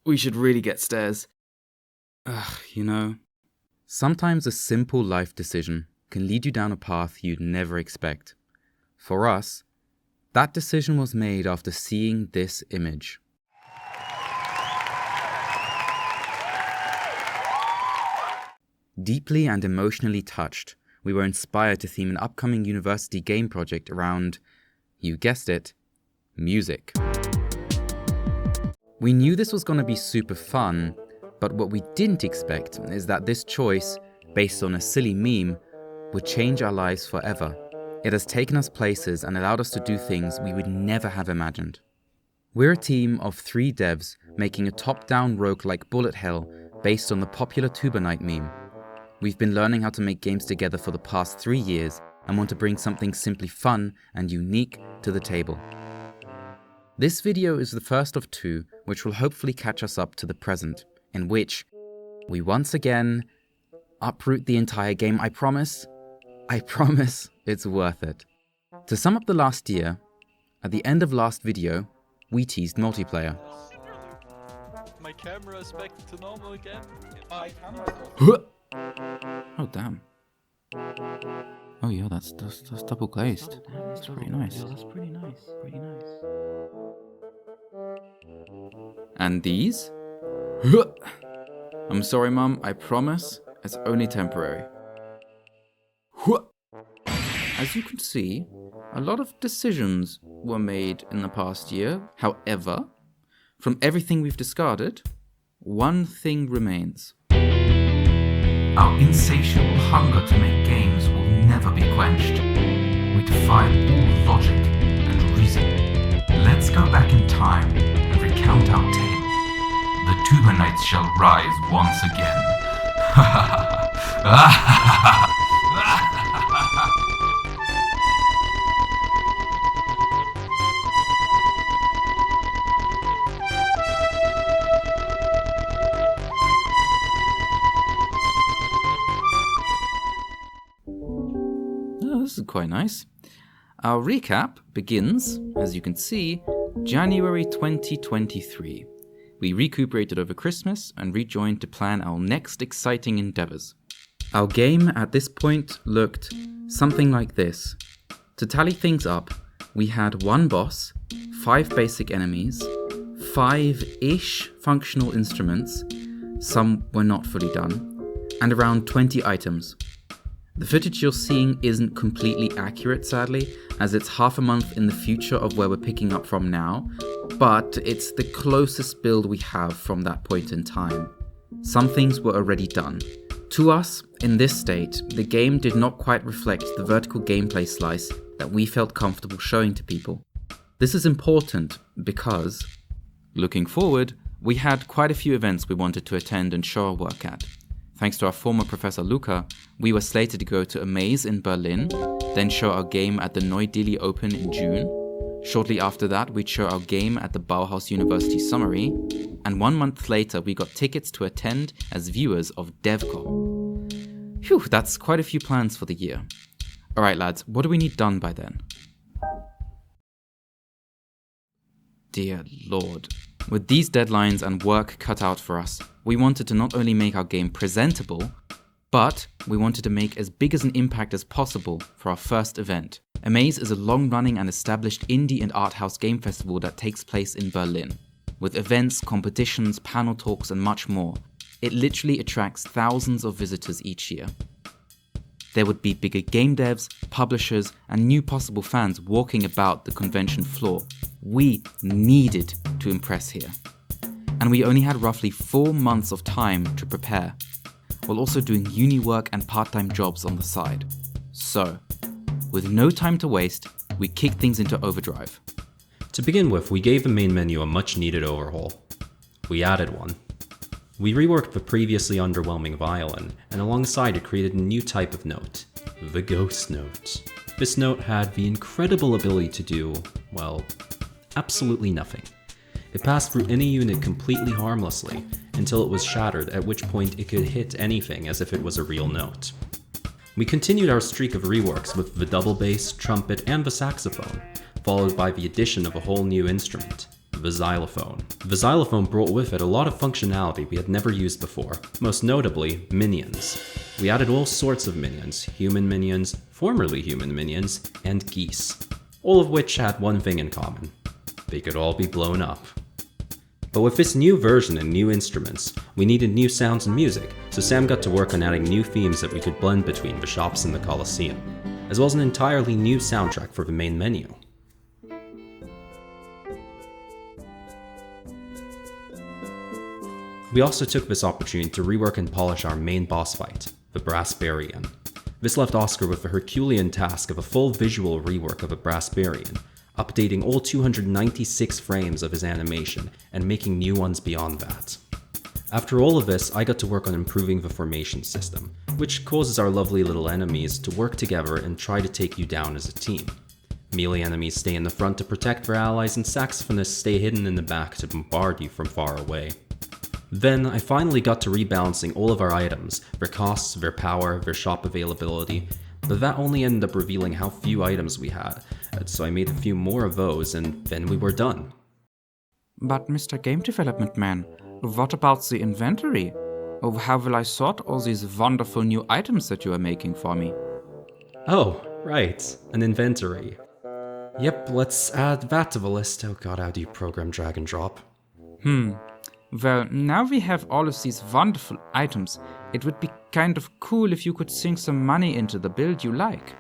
We should really get stairs. Sometimes a simple life decision can lead you down a path you'd never expect. For us, that decision was made after seeing this image. Deeply and emotionally touched, we were inspired to theme an upcoming university game project around, you guessed it, music. We knew this was going to be super fun, but what we didn't expect is that this choice, based on a silly meme, would change our lives forever. It has taken us places and allowed us to do things we would never have imagined. We're a team of 3 devs making a top-down roguelike bullet hell based on the popular Tuba Night meme. We've been learning how to make games together for the past 3 years and want to bring something simply fun and unique to the table. This video is the first of 2, which will hopefully catch us up to the present, in which we once again uproot the entire game. I promise it's worth it. To sum up the last year, at the end of last video, we teased multiplayer. My camera is back to normal again. Oh damn. Oh yeah, that's double glazed. That's pretty nice. That's pretty nice. And these? I'm sorry, Mum, I promise it's only temporary. As you can see, a lot of decisions were made in the past year. However, from everything we've discarded, one thing remains. Our insatiable hunger to make games will never be quenched. We defy all logic and reason. Let's go back in time and recount our tale. The Tuba Knights shall rise once again. This is quite nice. Our recap begins, as you can see, January 2023. We recuperated over Christmas and rejoined to plan our next exciting endeavors. Our game at this point looked something like this. To tally things up, we had 1 boss, 5 basic enemies, 5-ish functional instruments, some were not fully done, and around 20 items. The footage you're seeing isn't completely accurate, sadly, as it's half a month in the future of where we're picking up from now, but it's the closest build we have from that point in time. Some things were already done. To us, in this state, the game did not quite reflect the vertical gameplay slice that we felt comfortable showing to people. This is important because, looking forward, we had quite a few events we wanted to attend and show our work at. Thanks to our former Professor Luca, we were slated to go to a maze in Berlin, then show our game at the Neu-Delhi Open in June. Shortly after that, we'd show our game at the Bauhaus University Summary, and 1 month later we got tickets to attend as viewers of DevCon. Phew, that's quite a few plans for the year. Alright lads, what do we need done by then? Dear Lord. With these deadlines and work cut out for us, we wanted to not only make our game presentable, but we wanted to make as big as an impact as possible for our first event. Amaze is a long-running and established indie and art house game festival that takes place in Berlin. With events, competitions, panel talks and much more, it literally attracts thousands of visitors each year. There would be bigger game devs, publishers, and new possible fans walking about the convention floor. We needed to impress here. And we only had roughly 4 months of time to prepare, while also doing uni work and part-time jobs on the side. So, with no time to waste, we kicked things into overdrive. To begin with, we gave the main menu a much-needed overhaul. We added one. We reworked the previously underwhelming violin, and alongside it created a new type of note, the ghost note. This note had the incredible ability to do, well, absolutely nothing. It passed through any unit completely harmlessly, until it was shattered, at which point it could hit anything as if it was a real note. We continued our streak of reworks with the double bass, trumpet, and the saxophone, followed by the addition of a whole new instrument, the xylophone. The xylophone brought with it a lot of functionality we had never used before, most notably minions. We added all sorts of minions, human minions, formerly human minions, and geese. All of which had one thing in common. They could all be blown up. But with this new version and new instruments, we needed new sounds and music, so Sam got to work on adding new themes that we could blend between the shops and the Colosseum, as well as an entirely new soundtrack for the main menu. We also took this opportunity to rework and polish our main boss fight, the Brass Barian. This left Oskar with the Herculean task of a full visual rework of a Brass Barian, updating all 296 frames of his animation and making new ones beyond that. After all of this, I got to work on improving the formation system, which causes our lovely little enemies to work together and try to take you down as a team. Melee enemies stay in the front to protect their allies, and saxophonists stay hidden in the back to bombard you from far away. Then, I finally got to rebalancing all of our items, their costs, their power, their shop availability, but that only ended up revealing how few items we had, so I made a few more of those, and then we were done. But Mr. Game Development Man, what about the inventory? Oh, how will I sort all these wonderful new items that you are making for me? Oh, right, an inventory. Yep, let's add that to the list. Oh god, how do you program drag and drop? Well, now we have all of these wonderful items, it would be kind of cool if you could sink some money into the build you like.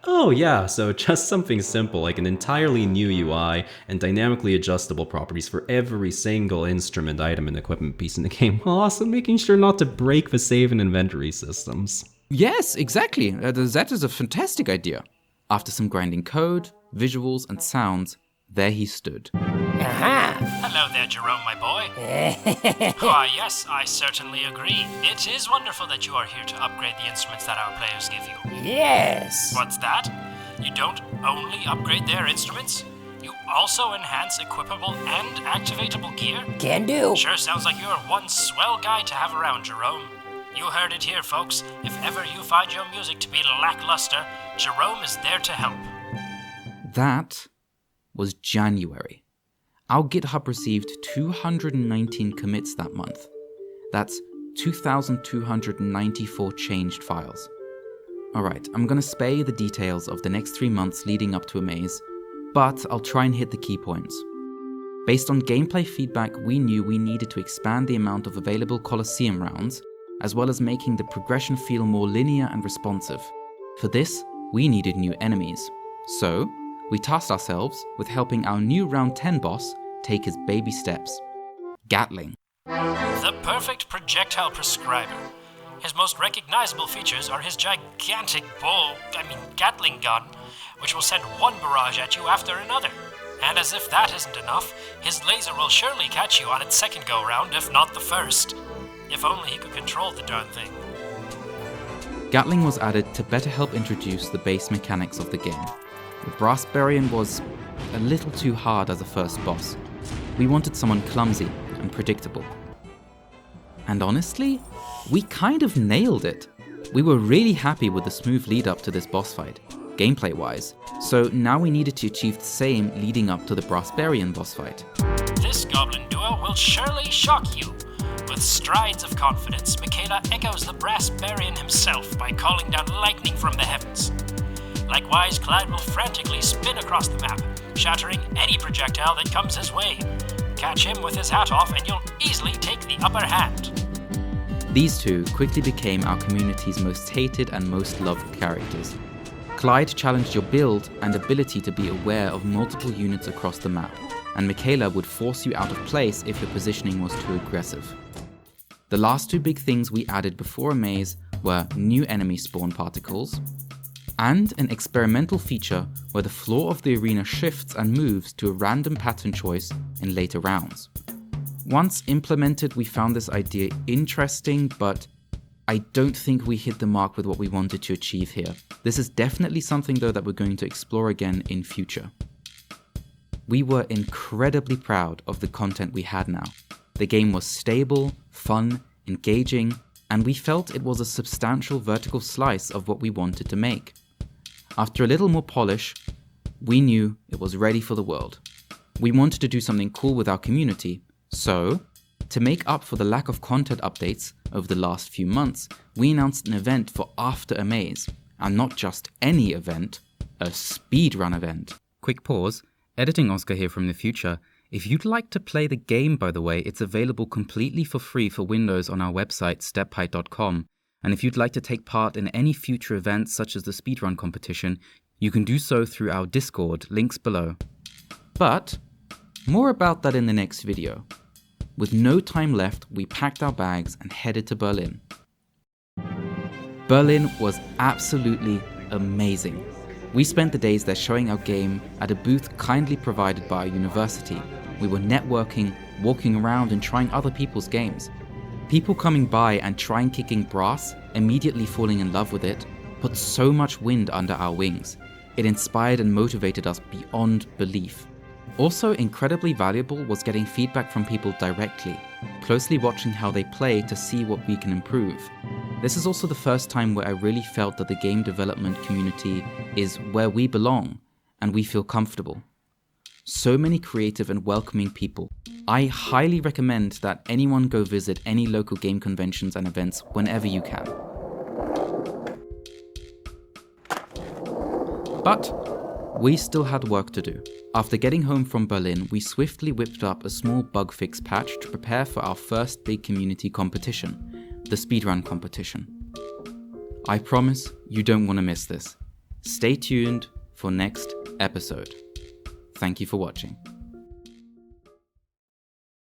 Oh yeah, so just something simple like an entirely new UI and dynamically adjustable properties for every single instrument, item, and equipment piece in the game, while also making sure not to break the save and inventory systems. Yes, exactly. That is a fantastic idea. After some grinding code, visuals, and sounds, there he stood. Hello there, Jerome, my boy. Why, yes, I certainly agree. It is wonderful that you are here to upgrade the instruments that our players give you. Yes. What's that? You don't only upgrade their instruments? You also enhance equipable and activatable gear? Can do. Sure sounds like you're one swell guy to have around, Jerome. You heard it here, folks. If ever you find your music to be lackluster, Jerome is there to help. That was January. Our GitHub received 219 commits that month. That's 2,294 changed files. Alright, I'm gonna spare you the details of the next 3 months leading up to Amaze, but I'll try and hit the key points. Based on gameplay feedback, we knew we needed to expand the amount of available Colosseum rounds, as well as making the progression feel more linear and responsive. For this, we needed new enemies. So, we tasked ourselves with helping our new round 10 boss take his baby steps. Gatling. The perfect projectile prescriber. His most recognizable features are his gigantic Gatling gun, which will send one barrage at you after another. And as if that isn't enough, his laser will surely catch you on its second go-round, if not the first. If only he could control the darn thing. Gatling was added to better help introduce the base mechanics of the game. The Brass Barian was a little too hard as a first boss. We wanted someone clumsy and predictable. And honestly, we kind of nailed it. We were really happy with the smooth lead up to this boss fight, gameplay wise, so now we needed to achieve the same leading up to the Brass Barian boss fight. This goblin duo will surely shock you. With strides of confidence, Michaela echoes the Brass Barian himself by calling down lightning from the heavens. Likewise, Clyde will frantically spin across the map, shattering any projectile that comes his way. Catch him with his hat off and you'll easily take the upper hand. These two quickly became our community's most hated and most loved characters. Clyde challenged your build and ability to be aware of multiple units across the map, and Michaela would force you out of place if your positioning was too aggressive. The last two big things we added before Amaze were new enemy spawn particles, and an experimental feature where the floor of the arena shifts and moves to a random pattern choice in later rounds. Once implemented, we found this idea interesting, but I don't think we hit the mark with what we wanted to achieve here. This is definitely something though that we're going to explore again in future. We were incredibly proud of the content we had now. The game was stable, fun, engaging, and we felt it was a substantial vertical slice of what we wanted to make. After a little more polish, we knew it was ready for the world. We wanted to do something cool with our community, so to make up for the lack of content updates over the last few months, we announced an event for After a Maze, and not just any event, a speedrun event. Quick pause, editing Oskar here from the future. If you'd like to play the game, by the way, it's available completely for free for Windows on our website stepheight.com. And if you'd like to take part in any future events such as the Speedrun Competition, you can do so through our Discord, links below. But more about that in the next video. With no time left, we packed our bags and headed to Berlin. Berlin was absolutely amazing. We spent the days there showing our game at a booth kindly provided by our university. We were networking, walking around and trying other people's games. People coming by and trying kicking brass, immediately falling in love with it, put so much wind under our wings. It inspired and motivated us beyond belief. Also incredibly valuable was getting feedback from people directly, closely watching how they play to see what we can improve. This is also the first time where I really felt that the game development community is where we belong and we feel comfortable. So many creative and welcoming people. I highly recommend that anyone go visit any local game conventions and events whenever you can. But we still had work to do. After getting home from Berlin, we swiftly whipped up a small bug fix patch to prepare for our first big community competition, the Speedrun Competition. I promise you don't want to miss this. Stay tuned for next episode. Thank you for watching.